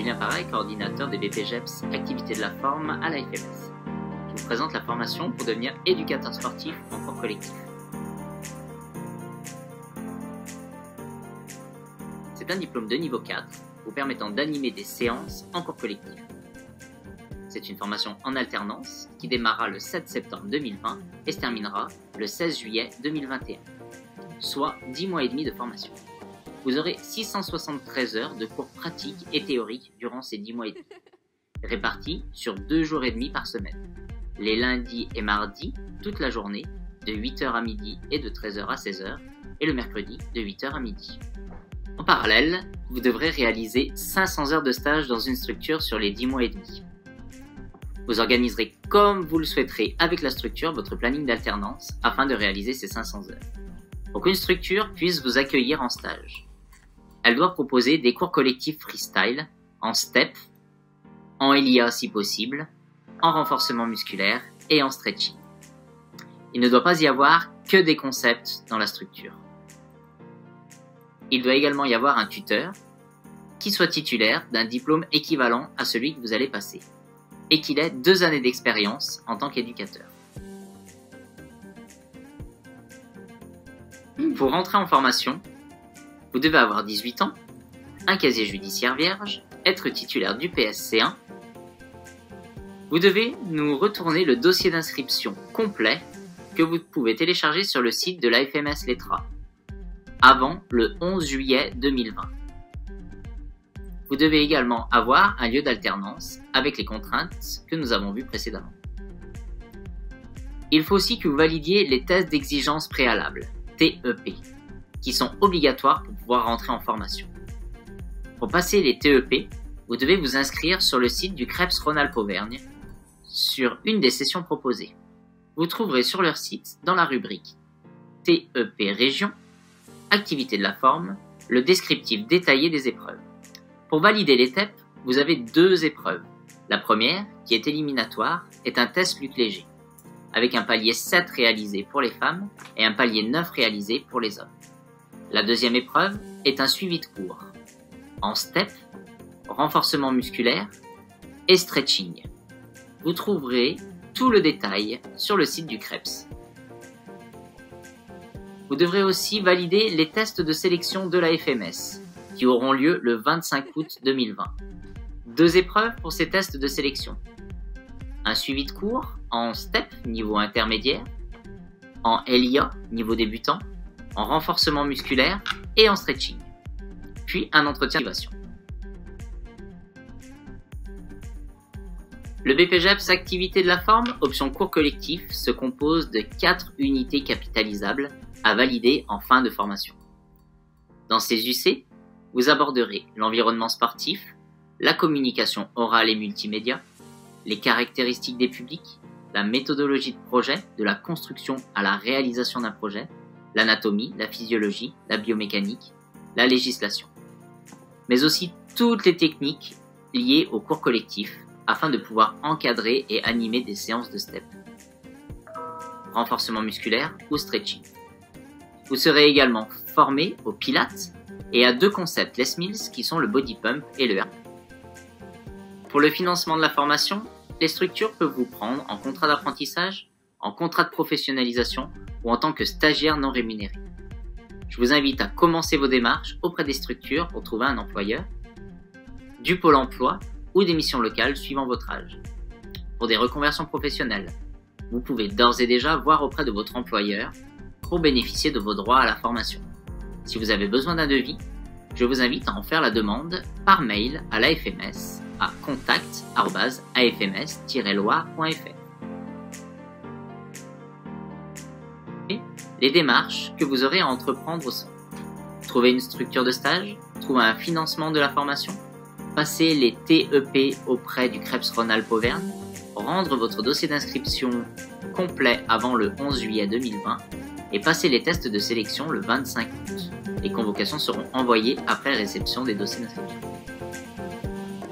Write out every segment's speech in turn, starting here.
Julien Paré, coordinateur des BPGEPS Activités de la forme à l'AFMS. Je vous présente la formation pour devenir éducateur sportif en cours collectif. C'est un diplôme de niveau 4 vous permettant d'animer des séances en cours collectif. C'est une formation en alternance qui démarrera le 7 septembre 2020 et se terminera le 16 juillet 2021, soit 10 mois et demi de formation. Vous aurez 673 heures de cours pratiques et théoriques durant ces 10 mois et demi, répartis sur 2 jours et demi par semaine, les lundis et mardis toute la journée, de 8h à midi et de 13h à 16h, et le mercredi de 8h à midi. En parallèle, vous devrez réaliser 500 heures de stage dans une structure sur les 10 mois et demi. Vous organiserez comme vous le souhaiterez avec la structure votre planning d'alternance afin de réaliser ces 500 heures. Pour qu'une structure puisse vous accueillir en stage, elle doit proposer des cours collectifs freestyle, en step, en LIA si possible, en renforcement musculaire et en stretching. Il ne doit pas y avoir que des concepts dans la structure. Il doit également y avoir un tuteur qui soit titulaire d'un diplôme équivalent à celui que vous allez passer et qu'il ait 2 années d'expérience en tant qu'éducateur. Pour rentrer en formation, vous devez avoir 18 ans, un casier judiciaire vierge, être titulaire du PSC1. Vous devez nous retourner le dossier d'inscription complet que vous pouvez télécharger sur le site de l'AFMS Lettra avant le 11 juillet 2020. Vous devez également avoir un lieu d'alternance avec les contraintes que nous avons vues précédemment. Il faut aussi que vous validiez les tests d'exigence préalables, TEP, qui sont obligatoires pour pouvoir rentrer en formation. Pour passer les TEP, vous devez vous inscrire sur le site du CREPS Rhône-Alpes-Auvergne sur une des sessions proposées. Vous trouverez sur leur site, dans la rubrique TEP Région, Activités de la forme, le descriptif détaillé des épreuves. Pour valider les TEP, vous avez 2 épreuves. La première, qui est éliminatoire, est un test lutte léger, avec un palier 7 réalisé pour les femmes et un palier 9 réalisé pour les hommes. La deuxième épreuve est un suivi de cours, en step, renforcement musculaire et stretching. Vous trouverez tout le détail sur le site du CREPS. Vous devrez aussi valider les tests de sélection de la FMS, qui auront lieu le 25 août 2020. 2 épreuves pour ces tests de sélection. Un suivi de cours en STEP niveau intermédiaire, en LIA niveau débutant, en renforcement musculaire et en stretching. Puis un entretien d'activation. Le BPGEPS Activités de la forme, option cours collectif, se compose de 4 unités capitalisables à valider en fin de formation. Dans ces UC, vous aborderez l'environnement sportif, la communication orale et multimédia, les caractéristiques des publics, la méthodologie de projet, de la construction à la réalisation d'un projet, l'anatomie, la physiologie, la biomécanique, la législation, mais aussi toutes les techniques liées au cours collectif afin de pouvoir encadrer et animer des séances de STEP, renforcement musculaire ou stretching. Vous serez également formé au Pilates et à 2 concepts Les Mills qui sont le body pump et le RP. Pour le financement de la formation, les structures peuvent vous prendre en contrat d'apprentissage, en contrat de professionnalisation ou en tant que stagiaire non rémunéré. Je vous invite à commencer vos démarches auprès des structures pour trouver un employeur, du pôle emploi ou des missions locales suivant votre âge. Pour des reconversions professionnelles, vous pouvez d'ores et déjà voir auprès de votre employeur pour bénéficier de vos droits à la formation. Si vous avez besoin d'un devis, je vous invite à en faire la demande par mail à l'AFMS à contact@afms-loire.fr. Les démarches que vous aurez à entreprendre sont: trouver une structure de stage, trouver un financement de la formation, passer les TEP auprès du CREPS Rhône-Alpes-Auvergne, rendre votre dossier d'inscription complet avant le 11 juillet 2020 et passer les tests de sélection le 25 août. Les convocations seront envoyées après réception des dossiers d'inscription.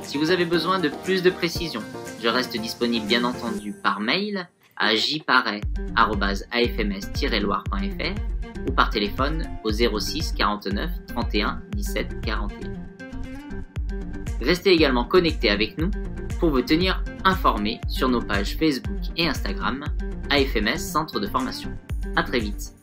Si vous avez besoin de plus de précisions, je reste disponible bien entendu par mail à jparet@afms-loire.fr ou par téléphone au 06 49 31 17 41. Restez également connectés avec nous pour vous tenir informés sur nos pages Facebook et Instagram, AFMS Centre de Formation. À très vite.